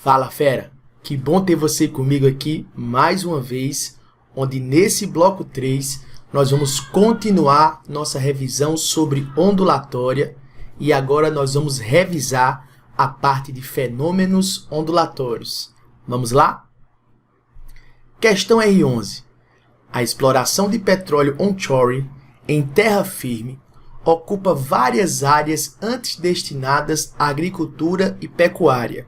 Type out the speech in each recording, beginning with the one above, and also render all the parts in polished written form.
Fala, fera! Que bom ter você comigo aqui mais uma vez, onde nesse bloco 3 nós vamos continuar nossa revisão sobre ondulatória e agora nós vamos revisar a parte de fenômenos ondulatórios. Vamos lá? Questão R11. A exploração de petróleo onshore em terra firme ocupa várias áreas antes destinadas à agricultura e pecuária.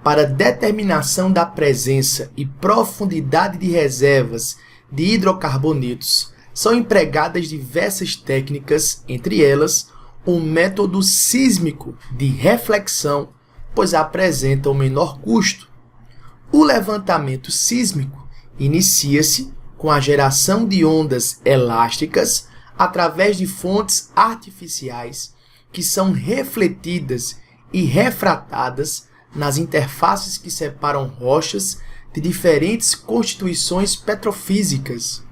Para determinação da presença e profundidade de reservas de hidrocarbonetos, são empregadas diversas técnicas, entre elas o método sísmico de reflexão, pois apresenta o menor custo. O levantamento sísmico inicia-se com a geração de ondas elásticas através de fontes artificiais que são refletidas e refratadas nas interfaces que separam rochas de diferentes constituições petrofísicas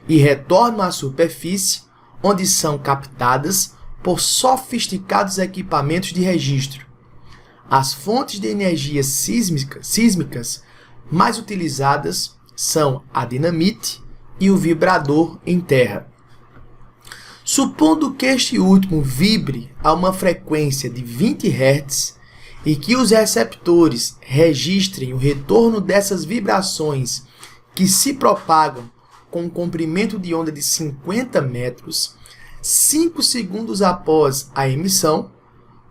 e retornam à superfície, onde são captadas por sofisticados equipamentos de registro. As fontes de energia sísmicas mais utilizadas são a dinamite e o vibrador em terra. Supondo que este último vibre a uma frequência de 20 Hz, e que os receptores registrem o retorno dessas vibrações que se propagam com um comprimento de onda de 50 metros, 5 segundos após a emissão,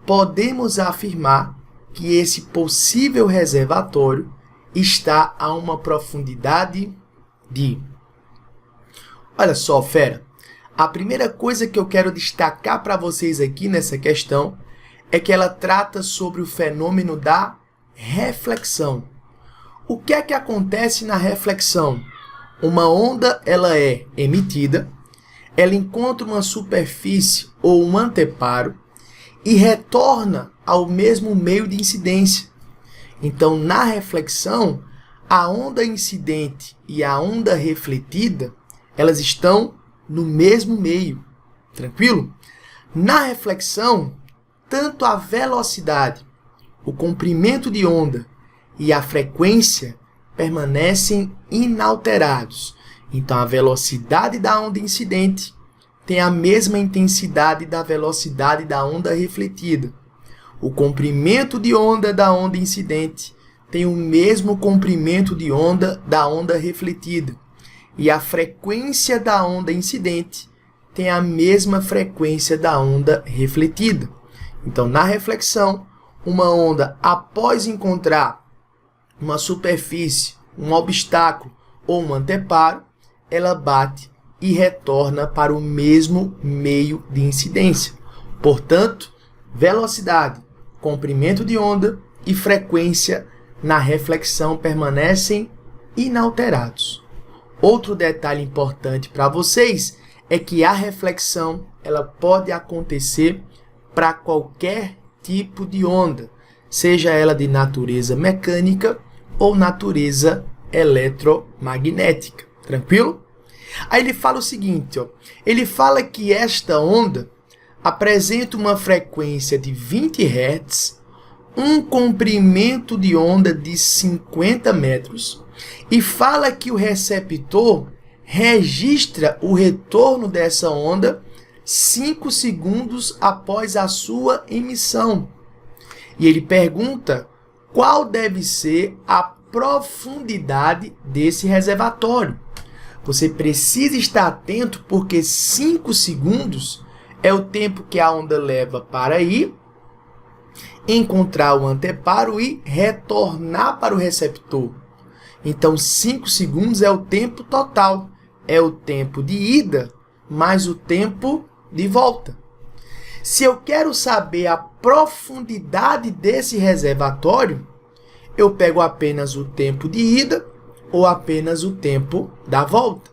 podemos afirmar que esse possível reservatório está a uma profundidade de... Olha só, fera, a primeira coisa que eu quero destacar para vocês aqui nessa questão é que ela trata sobre o fenômeno da reflexão. O que é que acontece na reflexão? Uma onda ela é emitida, ela encontra uma superfície ou um anteparo e retorna ao mesmo meio de incidência. Então, na reflexão, a onda incidente e a onda refletida, elas estão no mesmo meio. Tranquilo? Na reflexão, tanto a velocidade, o comprimento de onda e a frequência permanecem inalterados. Então, a velocidade da onda incidente tem a mesma intensidade da velocidade da onda refletida. O comprimento de onda da onda incidente tem o mesmo comprimento de onda da onda refletida. E a frequência da onda incidente tem a mesma frequência da onda refletida. Então, na reflexão, uma onda, após encontrar uma superfície, um obstáculo ou um anteparo, ela bate e retorna para o mesmo meio de incidência. Portanto, velocidade, comprimento de onda e frequência na reflexão permanecem inalterados. Outro detalhe importante para vocês é que a reflexão ela pode acontecer para qualquer tipo de onda, seja ela de natureza mecânica ou natureza eletromagnética. Tranquilo? Aí ele fala o seguinte, ele fala que esta onda apresenta uma frequência de 20 Hz, um comprimento de onda de 50 metros e fala que o receptor registra o retorno dessa onda 5 segundos após a sua emissão. E ele pergunta qual deve ser a profundidade desse reservatório. Você precisa estar atento porque 5 segundos é o tempo que a onda leva para ir, encontrar o anteparo e retornar para o receptor. Então, 5 segundos é o tempo total. É o tempo de ida mais o tempo de volta. Se eu quero saber a profundidade desse reservatório, eu pego apenas o tempo de ida ou apenas o tempo da volta.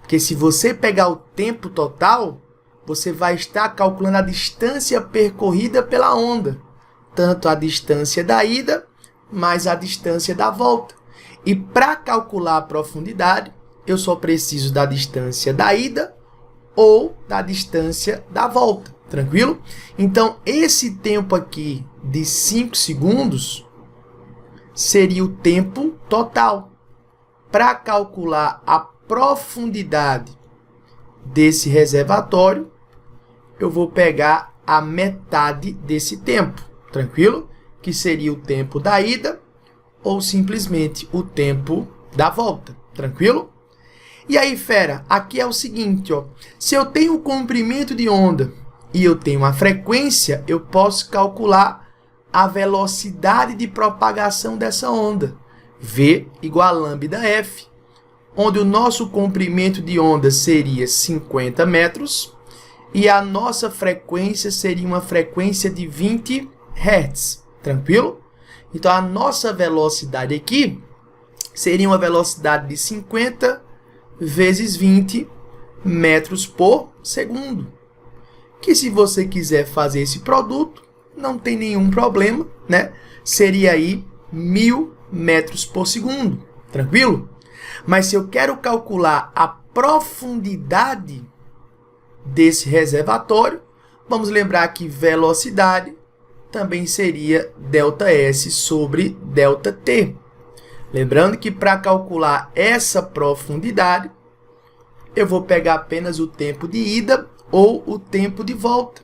Porque se você pegar o tempo total, você vai estar calculando a distância percorrida pela onda. Tanto a distância da ida, mais a distância da volta. E para calcular a profundidade, eu só preciso da distância da ida ou da distância da volta. Tranquilo? Então, esse tempo aqui de 5 segundos seria o tempo total. Para calcular a profundidade desse reservatório, eu vou pegar a metade desse tempo, tranquilo? Que seria o tempo da ida ou simplesmente o tempo da volta, tranquilo? E aí, fera, aqui é o seguinte, ó, se eu tenho um comprimento de onda e eu tenho uma frequência, eu posso calcular a velocidade de propagação dessa onda, V igual a lambda F, onde o nosso comprimento de onda seria 50 metros e a nossa frequência seria uma frequência de 20 Hz, tranquilo? Então, a nossa velocidade aqui seria uma velocidade de 50 vezes 20 metros por segundo. Que se você quiser fazer esse produto, não tem nenhum problema, né? Seria aí 1000 metros por segundo, tranquilo? Mas se eu quero calcular a profundidade desse reservatório, vamos lembrar que velocidade também seria ΔS sobre ΔT. Lembrando que para calcular essa profundidade, eu vou pegar apenas o tempo de ida ou o tempo de volta.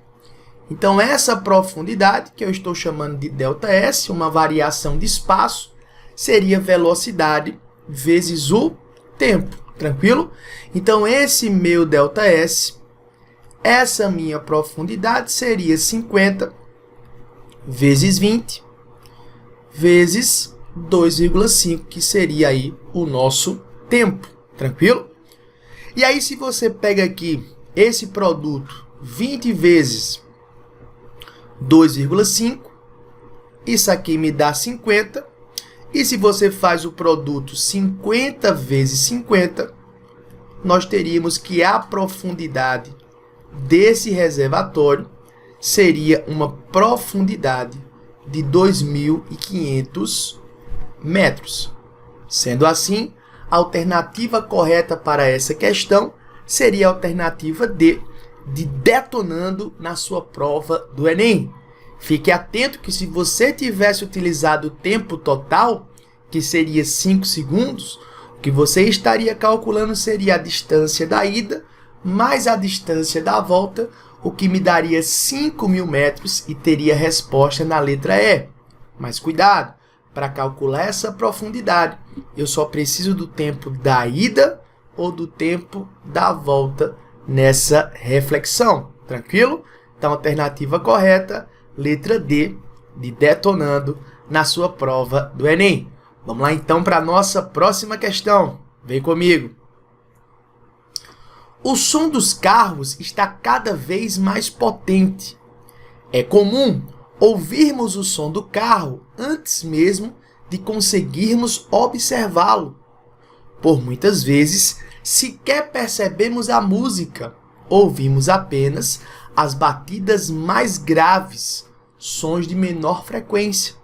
Então, essa profundidade, que eu estou chamando de ΔS, uma variação de espaço, seria velocidade vezes o tempo, tranquilo? Então, esse meu ΔS, essa minha profundidade seria 50 vezes 20 vezes 2,5, que seria aí o nosso tempo, tranquilo? E aí, se você pega aqui esse produto 20 vezes 2,5, isso aqui me dá 50. E se você faz o produto 50 vezes 50, nós teríamos que a profundidade desse reservatório seria uma profundidade de 2.500 metros. Sendo assim, a alternativa correta para essa questão seria a alternativa D, de detonando na sua prova do Enem. Fique atento que se você tivesse utilizado o tempo total, que seria 5 segundos, o que você estaria calculando seria a distância da ida mais a distância da volta, o que me daria 5.000 metros e teria resposta na letra E. Mas cuidado, para calcular essa profundidade, eu só preciso do tempo da ida ou do tempo da volta nessa reflexão, tranquilo? Então, alternativa correta, letra D, de detonando na sua prova do Enem. Vamos lá então para a nossa próxima questão. Vem comigo. O som dos carros está cada vez mais potente. É comum ouvirmos o som do carro antes mesmo de conseguirmos observá-lo. Por muitas vezes, sequer percebemos a música, ouvimos apenas as batidas mais graves, sons de menor frequência.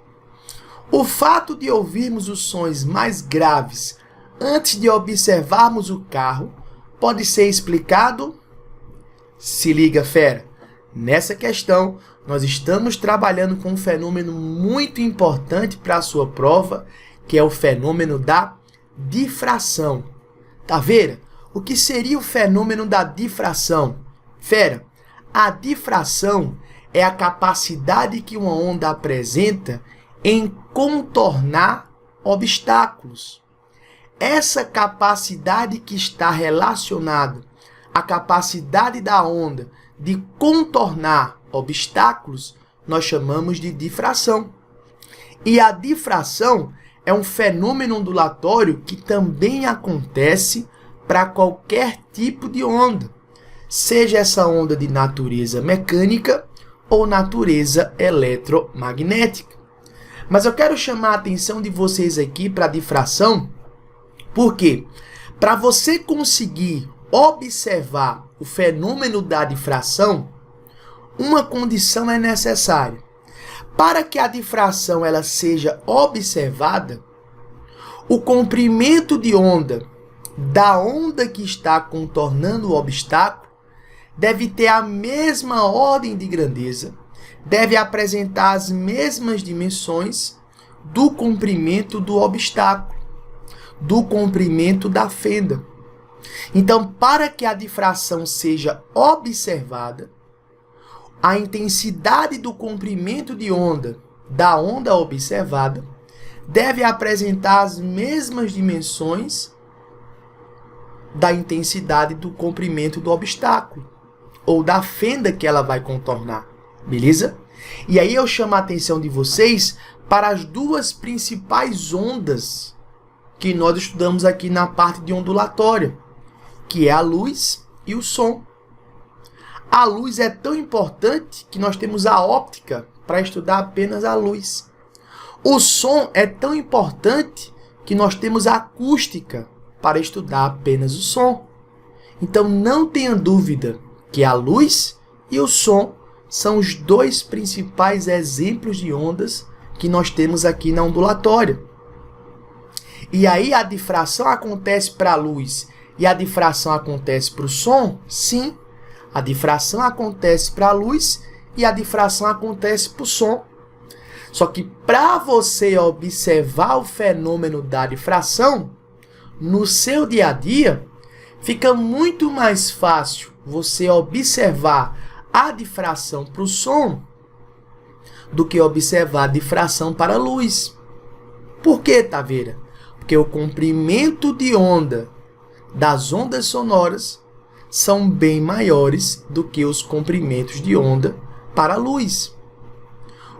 O fato de ouvirmos os sons mais graves antes de observarmos o carro pode ser explicado? Se liga, fera! Nessa questão, nós estamos trabalhando com um fenômeno muito importante para a sua prova, que é o fenômeno da difração. Tá vendo? O que seria o fenômeno da difração? Fera, a difração é a capacidade que uma onda apresenta em contornar obstáculos. Essa capacidade que está relacionada à capacidade da onda de contornar obstáculos, nós chamamos de difração. E a difração é um fenômeno ondulatório que também acontece para qualquer tipo de onda, seja essa onda de natureza mecânica ou natureza eletromagnética. Mas eu quero chamar a atenção de vocês aqui para a difração, porque para você conseguir observar o fenômeno da difração, uma condição é necessária. Para que a difração ela seja observada, o comprimento de onda da onda que está contornando o obstáculo deve ter a mesma ordem de grandeza, deve apresentar as mesmas dimensões, do comprimento do obstáculo, do comprimento da fenda. Então, para que a difração seja observada, a intensidade do comprimento de onda da onda observada deve apresentar as mesmas dimensões da intensidade do comprimento do obstáculo ou da fenda que ela vai contornar, beleza? E aí eu chamo a atenção de vocês para as duas principais ondas que nós estudamos aqui na parte de ondulatória, que é a luz e o som. A luz é tão importante que nós temos a óptica para estudar apenas a luz. O som é tão importante que nós temos a acústica para estudar apenas o som. Então não tenha dúvida que a luz e o som são os dois principais exemplos de ondas que nós temos aqui na ondulatória. E aí a difração acontece para a luz e a difração acontece para o som? Sim, a difração acontece para a luz e a difração acontece para o som. Só que para você observar o fenômeno da difração, no seu dia a dia, fica muito mais fácil você observar a difração para o som do que observar a difração para a luz. Por quê, Taveira? Porque o comprimento de onda das ondas sonoras são bem maiores do que os comprimentos de onda para a luz.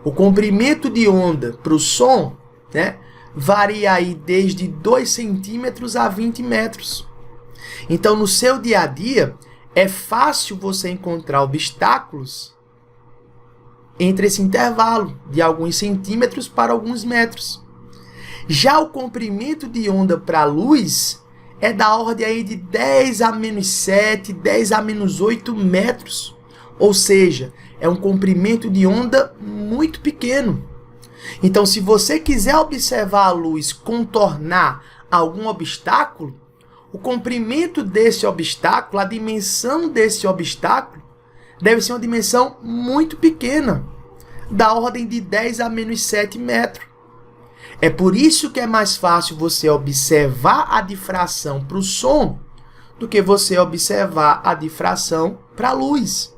O comprimento de onda para o som, né, varia aí desde 2 centímetros a 20 metros. Então, no seu dia a dia, é fácil você encontrar obstáculos entre esse intervalo de alguns centímetros para alguns metros. Já o comprimento de onda para a luz é da ordem aí de 10 a menos 7, 10 a menos 8 metros. Ou seja, é um comprimento de onda muito pequeno. Então, se você quiser observar a luz contornar algum obstáculo, o comprimento desse obstáculo, a dimensão desse obstáculo, deve ser uma dimensão muito pequena, da ordem de 10 a menos 7 metros. É por isso que é mais fácil você observar a difração para o som do que você observar a difração para a luz.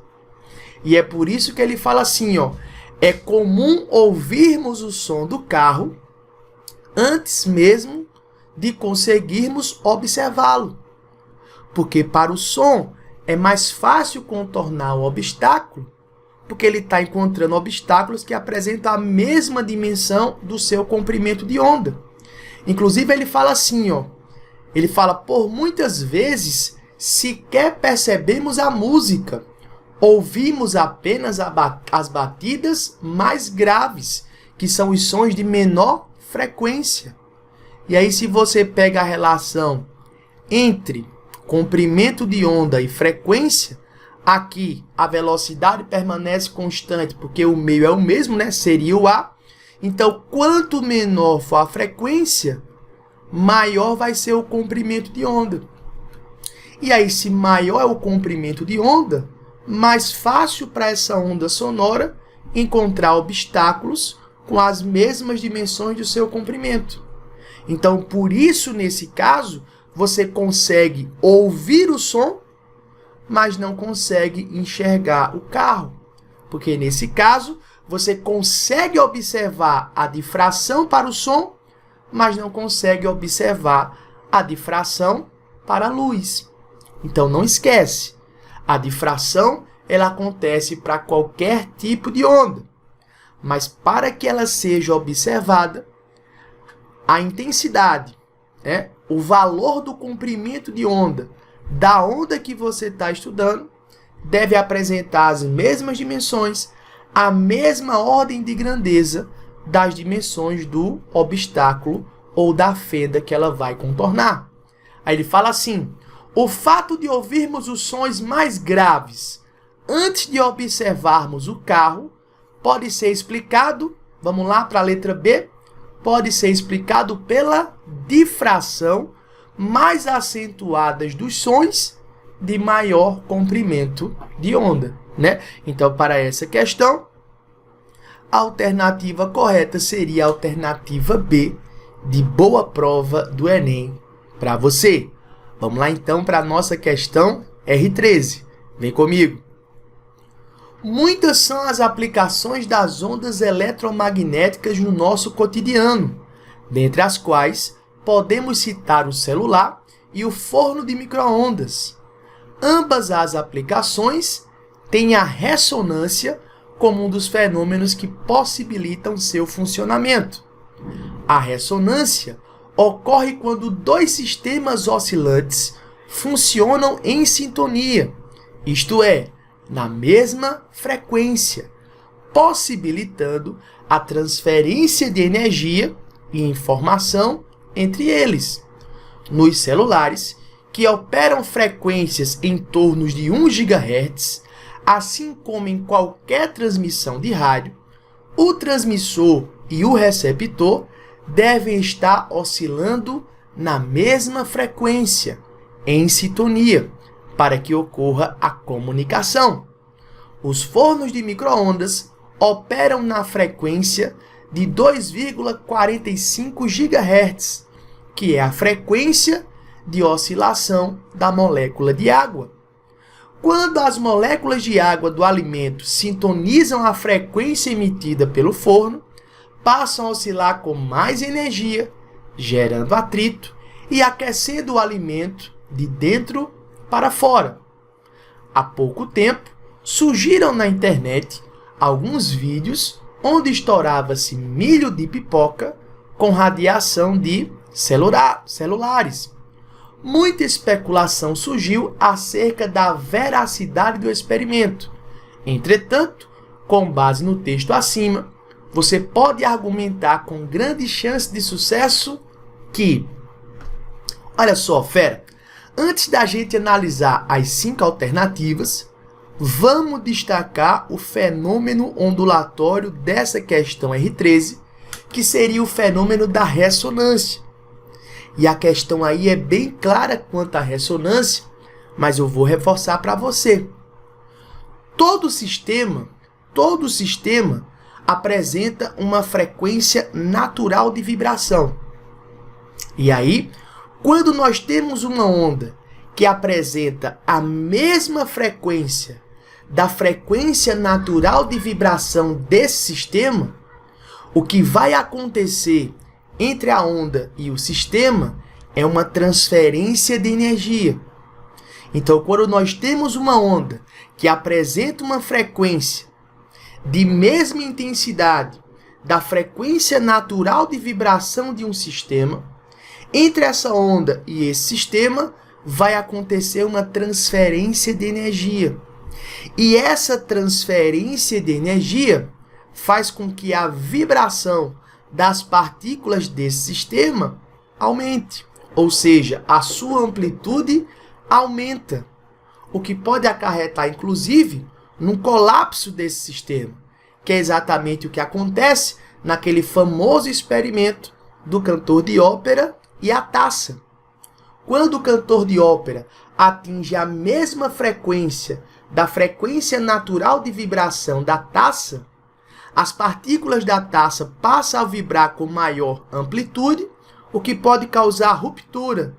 E é por isso que ele fala assim, ó, é comum ouvirmos o som do carro antes mesmo de conseguirmos observá-lo. Porque para o som é mais fácil contornar o obstáculo, porque ele está encontrando obstáculos que apresentam a mesma dimensão do seu comprimento de onda. Inclusive ele fala assim, ó, ele fala, por muitas vezes sequer percebemos a música, ouvimos apenas as batidas mais graves, que são os sons de menor frequência. E aí, se você pega a relação entre comprimento de onda e frequência, aqui a velocidade permanece constante, porque o meio é o mesmo, né? Seria o A. Então, quanto menor for a frequência, maior vai ser o comprimento de onda. E aí, se maior é o comprimento de onda, mais fácil para essa onda sonora encontrar obstáculos com as mesmas dimensões do seu comprimento. Então, por isso, nesse caso, você consegue ouvir o som, mas não consegue enxergar o carro. Porque, nesse caso, você consegue observar a difração para o som, mas não consegue observar a difração para a luz. Então, não esquece. A difração, ela acontece para qualquer tipo de onda. Mas para que ela seja observada, a intensidade, o valor do comprimento de onda da onda que você está estudando deve apresentar as mesmas dimensões, a mesma ordem de grandeza das dimensões do obstáculo ou da fenda que ela vai contornar. Aí ele fala assim, o fato de ouvirmos os sons mais graves antes de observarmos o carro pode ser explicado, vamos lá para a letra B, pode ser explicado pela difração mais acentuadas dos sons de maior comprimento de onda, né? Então, para essa questão, a alternativa correta seria a alternativa B, de boa prova do Enem para você. Vamos lá então para a nossa questão R13. Vem comigo. Muitas são as aplicações das ondas eletromagnéticas no nosso cotidiano, dentre as quais podemos citar o celular e o forno de micro-ondas. Ambas as aplicações têm a ressonância como um dos fenômenos que possibilitam seu funcionamento. A ressonância ocorre quando dois sistemas oscilantes funcionam em sintonia, isto é, na mesma frequência, possibilitando a transferência de energia e informação entre eles. Nos celulares, que operam frequências em torno de 1 GHz, assim como em qualquer transmissão de rádio, o transmissor e o receptor devem estar oscilando na mesma frequência, em sintonia, para que ocorra a comunicação. Os fornos de micro-ondas operam na frequência de 2,45 GHz, que é a frequência de oscilação da molécula de água. Quando as moléculas de água do alimento sintonizam a frequência emitida pelo forno, passam a oscilar com mais energia, gerando atrito e aquecendo o alimento de dentro para fora. Há pouco tempo, surgiram na internet alguns vídeos onde estourava-se milho de pipoca com radiação de celulares. Muita especulação surgiu acerca da veracidade do experimento. Entretanto, com base no texto acima, você pode argumentar com grande chance de sucesso que... Olha só, fera, antes da gente analisar as 5 alternativas, vamos destacar o fenômeno ondulatório dessa questão R13, que seria o fenômeno da ressonância. E a questão aí é bem clara quanto à ressonância, mas eu vou reforçar para você. Todo sistema apresenta uma frequência natural de vibração. E aí, quando nós temos uma onda que apresenta a mesma frequência da frequência natural de vibração desse sistema, o que vai acontecer entre a onda e o sistema é uma transferência de energia. Então, quando nós temos uma onda que apresenta uma frequência de mesma intensidade da frequência natural de vibração de um sistema, entre essa onda e esse sistema vai acontecer uma transferência de energia. E essa transferência de energia faz com que a vibração das partículas desse sistema aumente, ou seja, a sua amplitude aumenta, o que pode acarretar, inclusive, num colapso desse sistema, que é exatamente o que acontece naquele famoso experimento do cantor de ópera e a taça. Quando o cantor de ópera atinge a mesma frequência da frequência natural de vibração da taça, as partículas da taça passam a vibrar com maior amplitude, o que pode causar ruptura,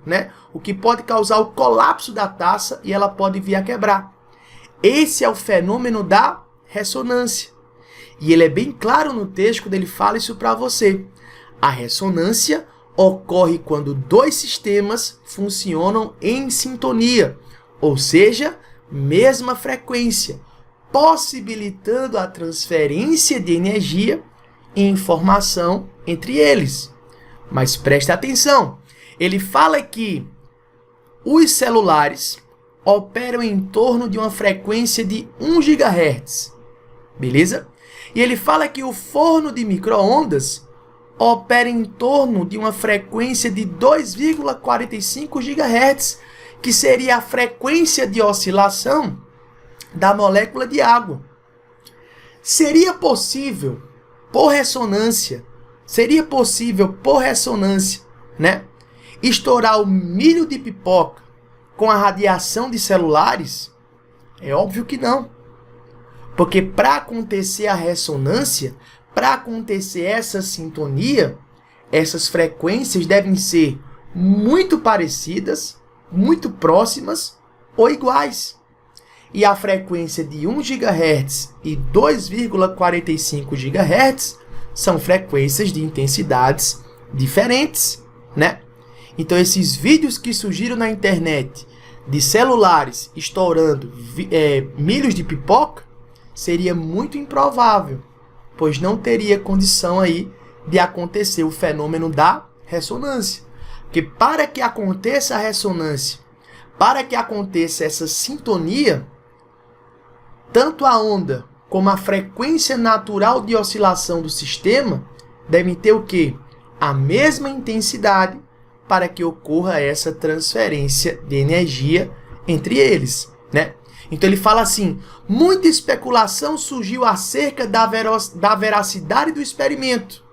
O que pode causar o colapso da taça e ela pode vir a quebrar. Esse é o fenômeno da ressonância. E ele é bem claro no texto quando ele fala isso para você. A ressonância ocorre quando dois sistemas funcionam em sintonia, ou seja, mesma frequência, possibilitando a transferência de energia e informação entre eles. Mas preste atenção, ele fala que os celulares operam em torno de uma frequência de 1 GHz, beleza? E ele fala que o forno de micro-ondas opera em torno de uma frequência de 2,45 GHz, que seria a frequência de oscilação da molécula de água. Seria possível, por ressonância, estourar o milho de pipoca com a radiação de celulares? É óbvio que não. Porque para acontecer a ressonância, para acontecer essa sintonia, essas frequências devem ser muito parecidas, muito próximas ou iguais. E a frequência de 1 GHz e 2,45 GHz são frequências de intensidades diferentes, né? Então, esses vídeos que surgiram na internet de celulares estourando milhos de pipoca, seria muito improvável, pois não teria condição aí de acontecer o fenômeno da ressonância. Porque para que aconteça a ressonância, para que aconteça essa sintonia, tanto a onda como a frequência natural de oscilação do sistema devem ter o quê? A mesma intensidade para que ocorra essa transferência de energia entre eles, né? Então ele fala assim: muita especulação surgiu acerca da veracidade do experimento.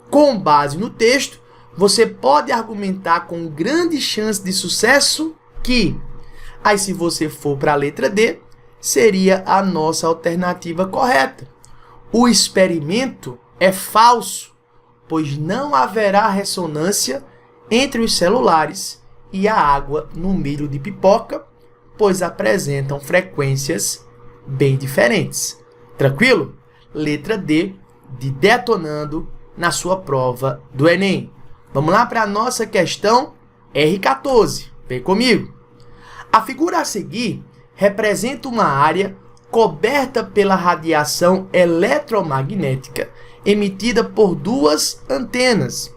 Com base no texto, você pode argumentar com grande chance de sucesso que, aí se você for para a letra D, seria a nossa alternativa correta. O experimento é falso, pois não haverá ressonância entre os celulares e a água no milho de pipoca, pois apresentam frequências bem diferentes. Tranquilo? Letra D de detonando na sua prova do Enem. Vamos lá para a nossa questão R14. Vem comigo. A figura a seguir representa uma área coberta pela radiação eletromagnética emitida por duas antenas.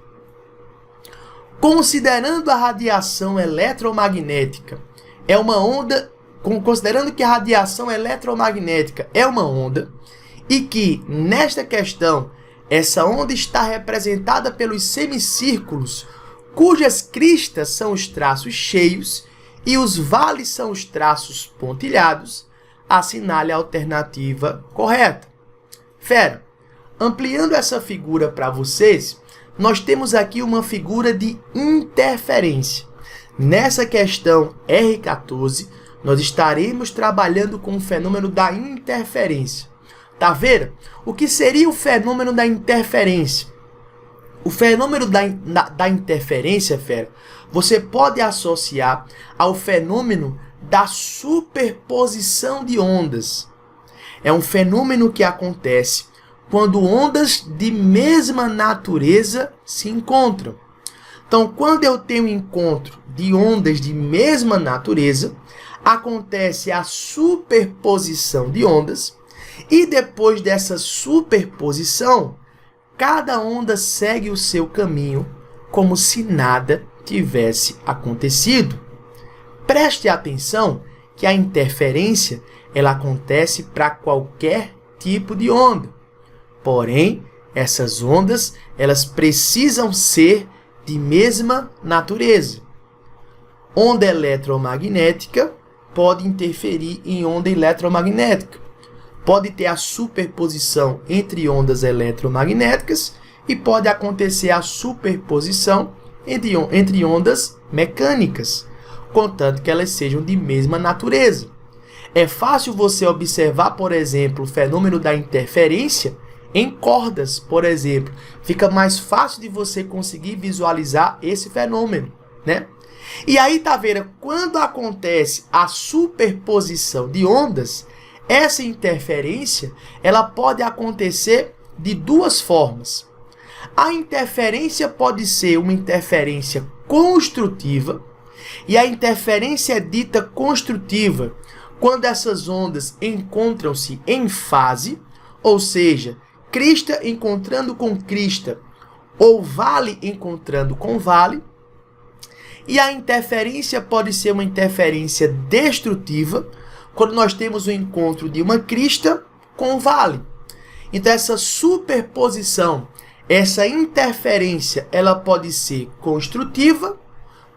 Considerando a radiação eletromagnética é uma onda, considerando que a radiação eletromagnética é uma onda e que nesta questão essa onda está representada pelos semicírculos, cujas cristas são os traços cheios e os vales são os traços pontilhados, assinale a alternativa correta. Fera, ampliando essa figura para vocês, nós temos aqui uma figura de interferência. Nessa questão R14, nós estaremos trabalhando com o fenômeno da interferência. Tá vendo? O que seria o fenômeno da interferência? O fenômeno da interferência, fera, você pode associar ao fenômeno da superposição de ondas. É um fenômeno que acontece quando ondas de mesma natureza se encontram. Então, quando eu tenho um encontro de ondas de mesma natureza, acontece a superposição de ondas, e depois dessa superposição, cada onda segue o seu caminho como se nada tivesse acontecido. Preste atenção que a interferência ela acontece para qualquer tipo de onda. Porém, essas ondas elas precisam ser de mesma natureza. Onda eletromagnética pode interferir em onda eletromagnética. Pode ter a superposição entre ondas eletromagnéticas e pode acontecer a superposição entre ondas mecânicas, contanto que elas sejam de mesma natureza. É fácil você observar, por exemplo, o fenômeno da interferência em cordas, por exemplo. Fica mais fácil de você conseguir visualizar esse fenômeno, né? E aí, tá vendo? Quando acontece a superposição de ondas, essa interferência ela pode acontecer de duas formas. A interferência pode ser uma interferência construtiva, e a interferência é dita construtiva quando essas ondas encontram-se em fase, ou seja, crista encontrando com crista, ou vale encontrando com vale. E a interferência pode ser uma interferência destrutiva, quando nós temos o encontro de uma crista com um vale. Então, essa superposição, essa interferência, ela pode ser construtiva.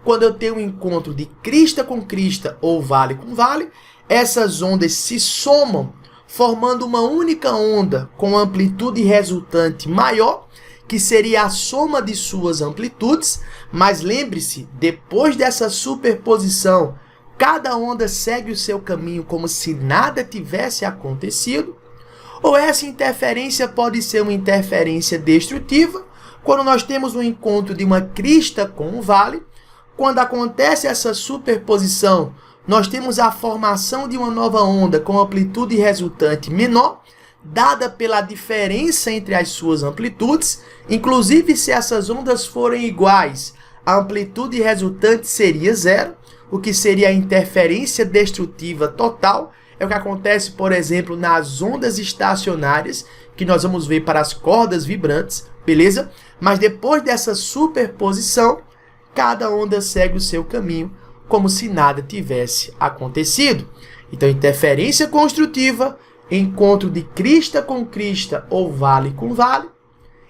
Quando eu tenho um encontro de crista com crista ou vale com vale, essas ondas se somam, formando uma única onda com amplitude resultante maior, que seria a soma de suas amplitudes. Mas lembre-se, depois dessa superposição, cada onda segue o seu caminho como se nada tivesse acontecido. Ou essa interferência pode ser uma interferência destrutiva, quando nós temos um encontro de uma crista com um vale. Quando acontece essa superposição, nós temos a formação de uma nova onda com amplitude resultante menor, dada pela diferença entre as suas amplitudes. Inclusive, se essas ondas forem iguais, a amplitude resultante seria zero, o que seria a interferência destrutiva total. É o que acontece, por exemplo, nas ondas estacionárias, que nós vamos ver para as cordas vibrantes, beleza? Mas depois dessa superposição, cada onda segue o seu caminho, como se nada tivesse acontecido. Então, interferência construtiva, encontro de crista com crista ou vale com vale.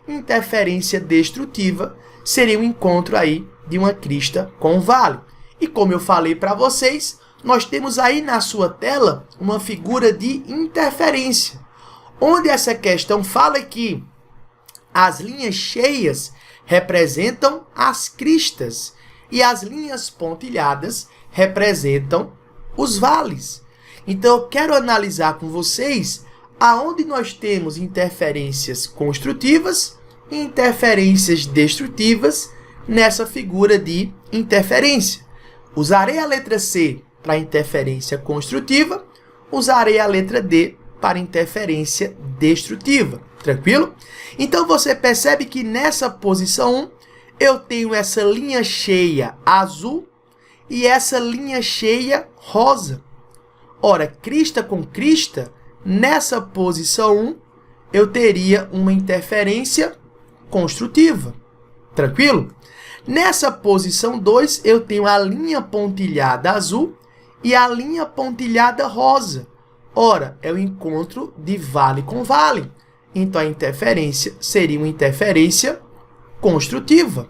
Interferência destrutiva seria o encontro aí de uma crista com vale. E como eu falei para vocês, nós temos aí na sua tela uma figura de interferência, onde essa questão fala que as linhas cheias representam as cristas e as linhas pontilhadas representam os vales. Então, eu quero analisar com vocês aonde nós temos interferências construtivas e interferências destrutivas nessa figura de interferência. Usarei a letra C para interferência construtiva, usarei a letra D para interferência destrutiva. Tranquilo? Então, você percebe que nessa posição 1, eu tenho essa linha cheia azul e essa linha cheia rosa. Ora, crista com crista, nessa posição 1, eu teria uma interferência construtiva. Tranquilo? Nessa posição 2, eu tenho a linha pontilhada azul e a linha pontilhada rosa. Ora, é o encontro de vale com vale. Então, a interferência seria uma interferência construtiva.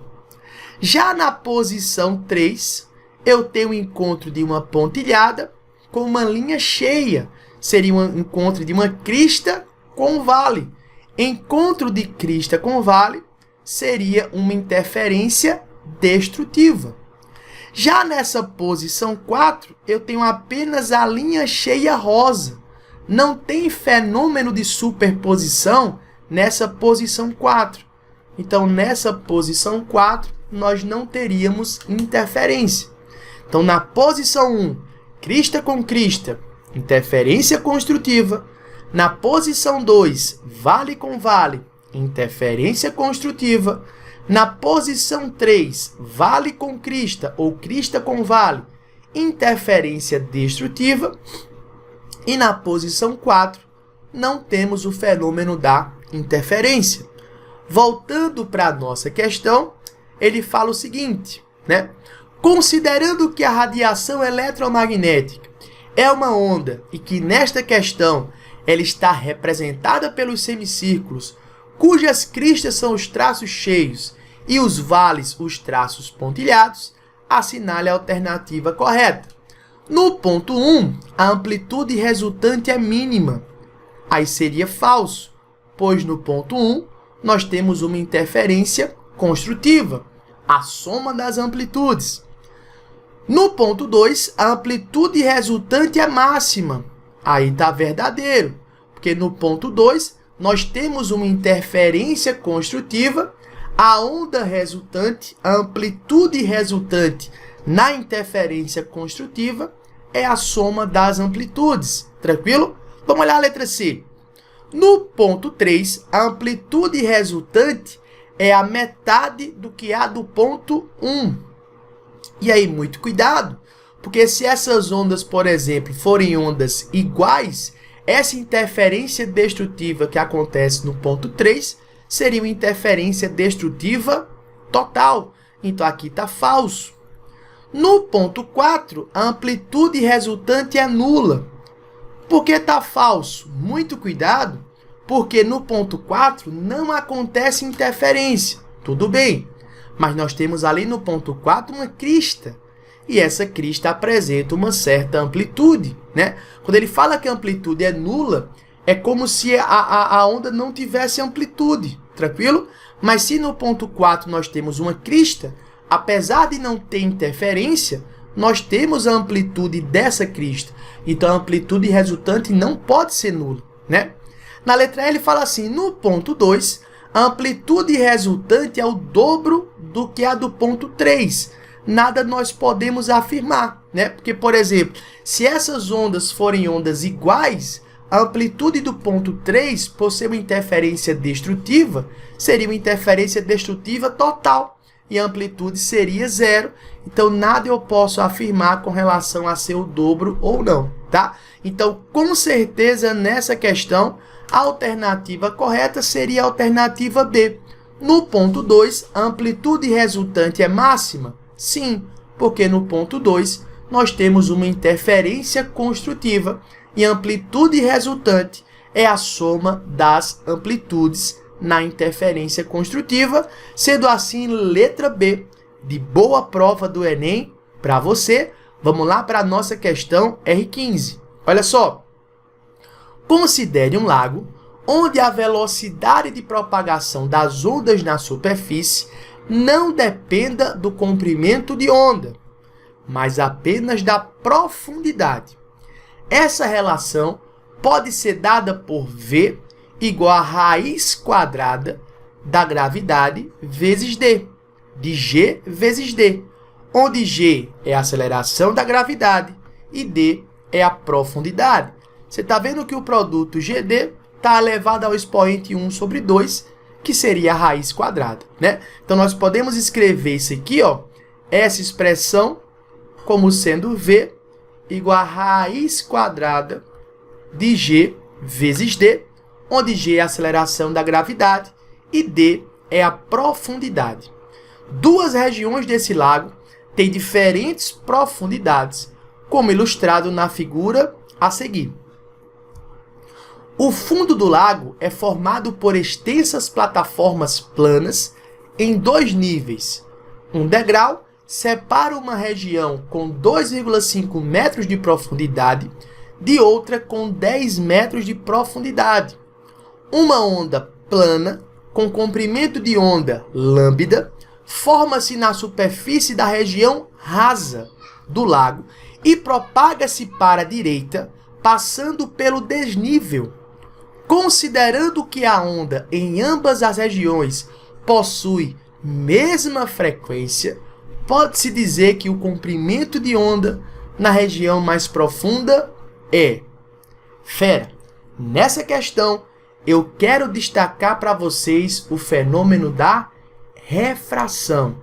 Já na posição 3, eu tenho o encontro de uma pontilhada com uma linha cheia. Seria um encontro de uma crista com vale. Encontro de crista com vale seria uma interferência destrutiva. Já nessa posição 4, eu tenho apenas a linha cheia rosa. Não tem fenômeno de superposição nessa posição 4. Então, nessa posição 4, nós não teríamos interferência. Então, na posição 1, crista com crista, interferência construtiva. Na posição 2, vale com vale, interferência construtiva. Na posição 3, vale com crista ou crista com vale, interferência destrutiva. E na posição 4, não temos o fenômeno da interferência. Voltando para a nossa questão, ele fala o seguinte, né? Considerando que a radiação eletromagnética é uma onda e que nesta questão ela está representada pelos semicírculos, cujas cristas são os traços cheios e os vales os traços pontilhados, assinale a alternativa correta. No ponto 1, a amplitude resultante é mínima. Aí seria falso, pois no ponto 1 nós temos uma interferência construtiva, a soma das amplitudes. No ponto 2, a amplitude resultante é máxima. Aí está verdadeiro, porque no ponto 2 nós temos uma interferência construtiva, a onda resultante, a amplitude resultante na interferência construtiva é a soma das amplitudes. Tranquilo? Vamos olhar a letra C. No ponto 3, a amplitude resultante é a metade do que há do ponto 1. E aí, muito cuidado, porque se essas ondas, por exemplo, forem ondas iguais, essa interferência destrutiva que acontece no ponto 3 seria uma interferência destrutiva total. Então, aqui está falso. No ponto 4, a amplitude resultante é nula. Por que está falso? Muito cuidado, porque no ponto 4 não acontece interferência. Tudo bem, mas nós temos ali no ponto 4 uma crista. E essa crista apresenta uma certa amplitude, né? Quando ele fala que a amplitude é nula, é como se a onda não tivesse amplitude, tranquilo? Mas se no ponto 4 nós temos uma crista, apesar de não ter interferência, nós temos a amplitude dessa crista. Então, a amplitude resultante não pode ser nula, né? Na letra E ele fala assim, no ponto 2, a amplitude resultante é o dobro do que a do ponto 3. Nada nós podemos afirmar, né? Porque, por exemplo, se essas ondas forem ondas iguais, a amplitude do ponto 3, por ser uma interferência destrutiva, seria uma interferência destrutiva total. E a amplitude seria 0. Então, nada eu posso afirmar com relação a ser o dobro ou não, tá? Então, com certeza, nessa questão, a alternativa correta seria a alternativa B. No ponto 2, a amplitude resultante é máxima? Sim, porque no ponto 2, nós temos uma interferência construtiva e a amplitude resultante é a soma das amplitudes na interferência construtiva, sendo assim letra B de boa prova do Enem para você. Vamos lá para a nossa questão R15. Olha só. Considere um lago onde a velocidade de propagação das ondas na superfície não dependa do comprimento de onda, mas apenas da profundidade. Essa relação pode ser dada por V igual a raiz quadrada da gravidade vezes D, de G vezes D, onde G é a aceleração da gravidade e D é a profundidade. Você está vendo que o produto GD está elevado ao expoente 1 sobre 2, que seria a raiz quadrada, né? Então, nós podemos escrever isso aqui, ó, essa expressão como sendo V igual a raiz quadrada de G vezes D, onde G é a aceleração da gravidade e D é a profundidade. Duas regiões desse lago têm diferentes profundidades, como ilustrado na figura a seguir. O fundo do lago é formado por extensas plataformas planas em 2 níveis. Um degrau separa uma região com 2,5 metros de profundidade de outra com 10 metros de profundidade. Uma onda plana com comprimento de onda lambda forma-se na superfície da região rasa do lago e propaga-se para a direita, passando pelo desnível. Considerando que a onda em ambas as regiões possui mesma frequência, pode-se dizer que o comprimento de onda na região mais profunda é. Fera, nessa questão eu quero destacar para vocês o fenômeno da refração.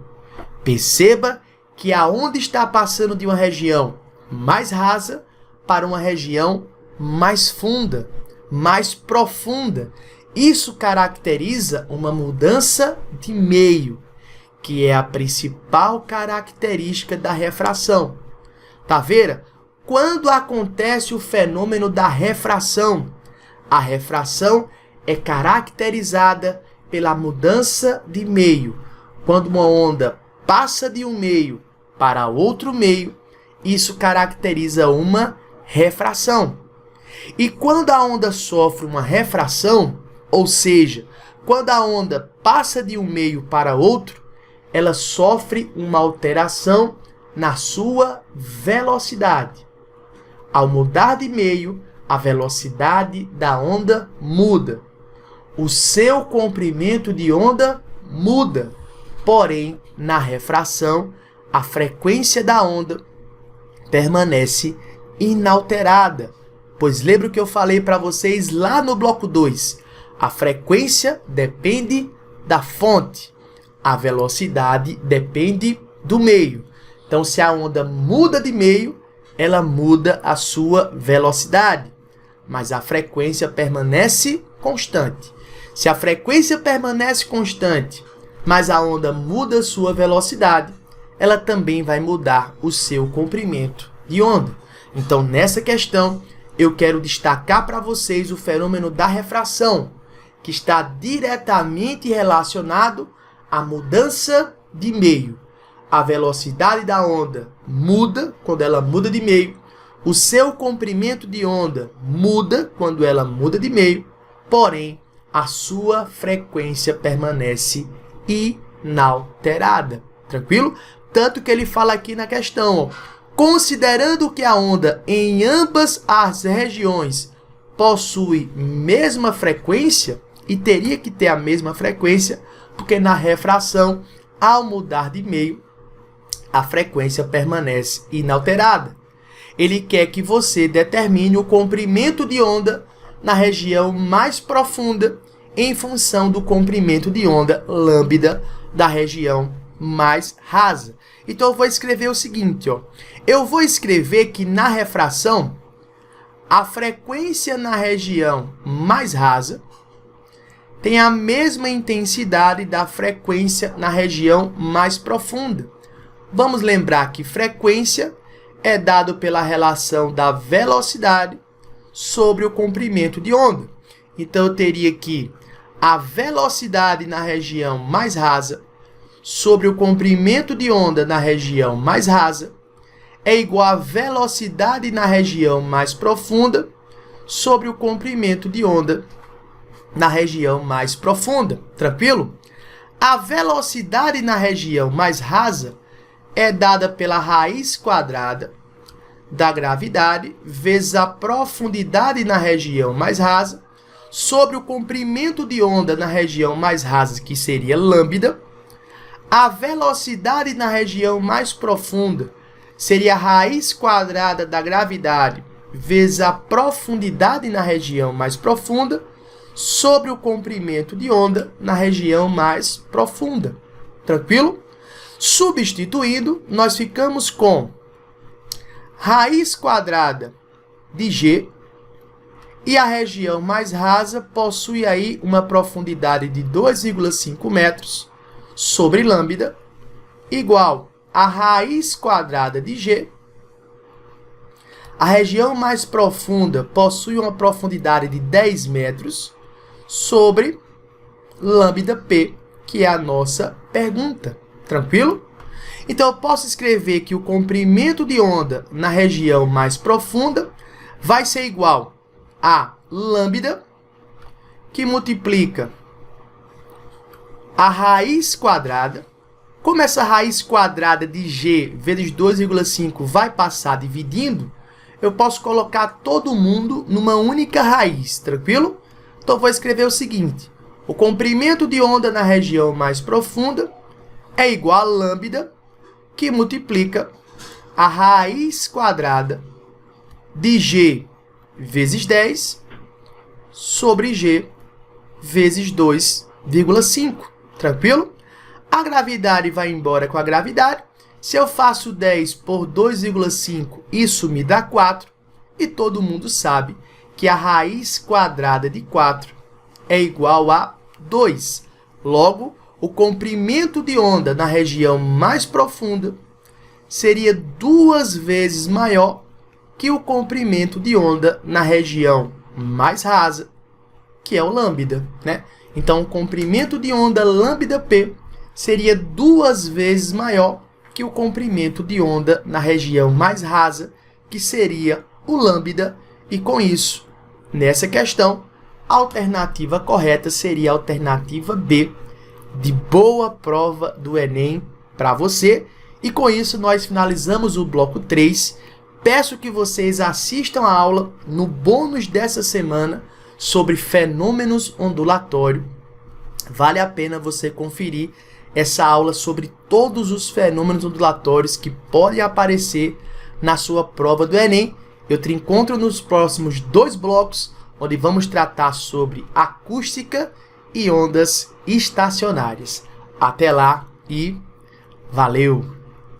Perceba que a onda está passando de uma região mais rasa para uma região mais funda, mais profunda. Isso caracteriza uma mudança de meio, que é a principal característica da refração. Tá vendo? Quando acontece o fenômeno da refração, a refração é caracterizada pela mudança de meio. Quando uma onda passa de um meio para outro meio, isso caracteriza uma refração. E quando a onda sofre uma refração, ou seja, quando a onda passa de um meio para outro, ela sofre uma alteração na sua velocidade. Ao mudar de meio, a velocidade da onda muda. O seu comprimento de onda muda. Porém, na refração, a frequência da onda permanece inalterada. Pois lembra o que eu falei para vocês lá no bloco 2? A frequência depende da fonte. A velocidade depende do meio. Então, se a onda muda de meio, ela muda a sua velocidade. Mas a frequência permanece constante. Se a frequência permanece constante, mas a onda muda a sua velocidade, ela também vai mudar o seu comprimento de onda. Então, nessa questão, eu quero destacar para vocês o fenômeno da refração, que está diretamente relacionado à mudança de meio. A velocidade da onda muda quando ela muda de meio, o seu comprimento de onda muda quando ela muda de meio, porém, a sua frequência permanece inalterada. Tranquilo? Tanto que ele fala aqui na questão, ó, considerando que a onda em ambas as regiões possui mesma frequência, e teria que ter a mesma frequência, porque na refração, ao mudar de meio, a frequência permanece inalterada. Ele quer que você determine o comprimento de onda na região mais profunda em função do comprimento de onda lambda da região mais rasa. Então eu vou escrever o seguinte, ó. Eu vou escrever que na refração, a frequência na região mais rasa tem a mesma intensidade da frequência na região mais profunda. Vamos lembrar que frequência é dado pela relação da velocidade sobre o comprimento de onda. Então, eu teria que a velocidade na região mais rasa sobre o comprimento de onda na região mais rasa é igual à velocidade na região mais profunda sobre o comprimento de onda na região mais profunda. Tranquilo? A velocidade na região mais rasa é dada pela raiz quadrada da gravidade vezes a profundidade na região mais rasa sobre o comprimento de onda na região mais rasa, que seria lambda. A velocidade na região mais profunda seria a raiz quadrada da gravidade vezes a profundidade na região mais profunda sobre o comprimento de onda na região mais profunda. Tranquilo? Substituindo, nós ficamos com raiz quadrada de G, e a região mais rasa possui aí uma profundidade de 2,5 metros sobre lambda, igual a raiz quadrada de G. A região mais profunda possui uma profundidade de 10 metros sobre lambda P, que é a nossa pergunta. Tranquilo? Então, eu posso escrever que o comprimento de onda na região mais profunda vai ser igual a lambda, que multiplica a raiz quadrada. Como essa raiz quadrada de G vezes 2,5 vai passar dividindo, eu posso colocar todo mundo numa única raiz, tranquilo? Então, eu vou escrever o seguinte: o comprimento de onda na região mais profunda é igual a lambda, que multiplica a raiz quadrada de G vezes 10 sobre G vezes 2,5. Tranquilo? A gravidade vai embora com a gravidade. Se eu faço 10 por 2,5, isso me dá 4. E todo mundo sabe que a raiz quadrada de 4 é igual a 2. Logo, o comprimento de onda na região mais profunda seria 2 vezes maior que o comprimento de onda na região mais rasa, que é o lambda, né? Então, o comprimento de onda lambda P seria 2 vezes maior que o comprimento de onda na região mais rasa, que seria o lambda, e com isso, nessa questão, a alternativa correta seria a alternativa B, de boa prova do Enem para você. E com isso, nós finalizamos o bloco 3. Peço que vocês assistam a aula no bônus dessa semana sobre fenômenos ondulatórios. Vale a pena você conferir essa aula sobre todos os fenômenos ondulatórios que podem aparecer na sua prova do Enem. Eu te encontro nos próximos 2 blocos, onde vamos tratar sobre acústica e ondas estacionárias. Até lá e valeu!